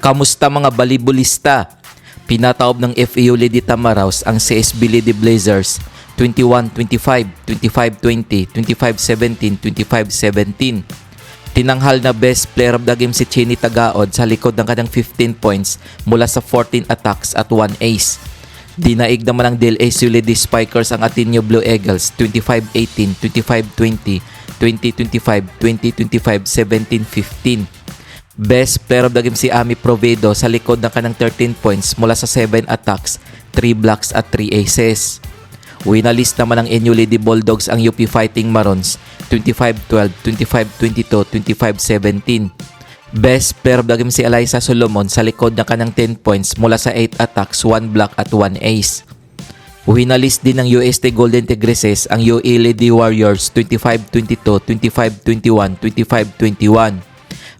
Kamusta mga balibulista? Pinataob ng FAU Lady Tamaraos ang CSB Lady Blazers 21-25, 25-20, 25-17, 25-17. Tinanghal na best player of the game si Chenny Tagaod sa likod ng kanyang 15 points mula sa 14 attacks at 1 ace. Dinaig naman ng DLSU Lady Spikers ang Ateneo Blue Eagles 25-18, 25-20, 20-25, 20-25, 17-15. Best player of the game si Ami Provedo sa likod ng kanang 13 points mula sa 7 attacks, 3 blocks at 3 aces. Winalist naman ng NU Lady Bulldogs ang UP Fighting Marons 25-12, 25-22, 25-17. Best player of the game si Eliza Solomon sa likod ng kanang 10 points mula sa 8 attacks, 1 block at 1 ace. Winalist din ng UST Golden Tigresses ang UE Lady Warriors 25-22, 25-21, 25-21.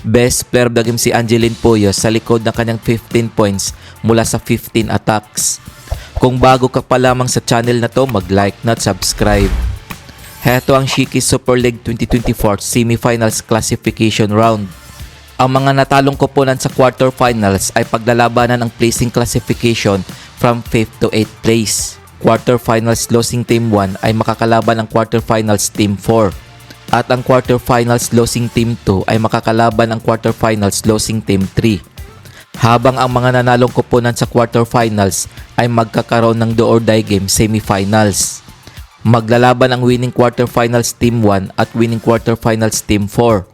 Best player of the game si Angeline Poyos sa likod ng kanyang 15 points mula sa 15 attacks. Kung bago ka pa lamang sa channel na to, mag-like na at subscribe. Heto ang Shiki Super League 2024 Semifinals Classification Round. Ang mga natalong koponan sa quarterfinals ay paglalabanan ng placing classification from 5th to 8th place. Quarterfinals losing Team 1 ay makakalaban ng quarterfinals Team 4. At ang quarterfinals losing Team 2 ay makakalaban ang quarterfinals losing Team 3. Habang ang mga nanalong koponan sa quarterfinals ay magkakaroon ng do or die game semifinals. Maglalaban ang winning quarterfinals Team 1 at winning quarterfinals Team 4.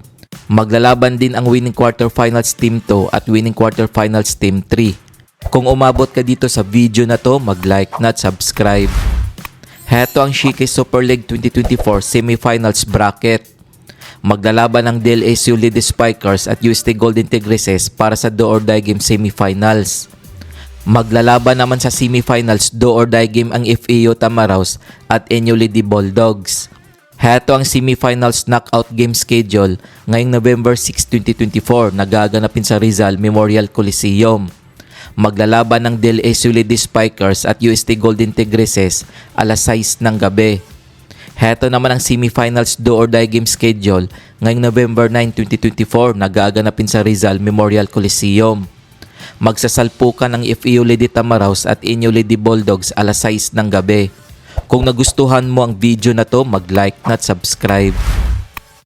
Maglalaban din ang winning quarterfinals Team 2 at winning quarterfinals Team 3. Kung umabot ka dito sa video na to, mag-like na at subscribe. Heto ang Shiki Super League 2024 Semifinals Bracket. Maglalaban ang DLSU Lady Spikers at UST Golden Tigresses para sa do or die game semifinals. Maglalaban naman sa semifinals do or die game ang FAU Tamaraos at NU Lady Bulldogs. Heto ang semifinals knockout game schedule ngayong November 6, 2024 na gaganapin sa Rizal Memorial Coliseum. Maglalaban ng DLSU Lady Spikers at UST Golden Tigresses alas 6 ng gabi. Heto naman ang semifinals do or die game schedule ngayong November 9, 2024 na gaganapin sa Rizal Memorial Coliseum. Magsasalpukan ang FAU Lady Tamaraos at NU Lady Bulldogs alas 6 ng gabi. Kung nagustuhan mo ang video na to, mag-like na at subscribe.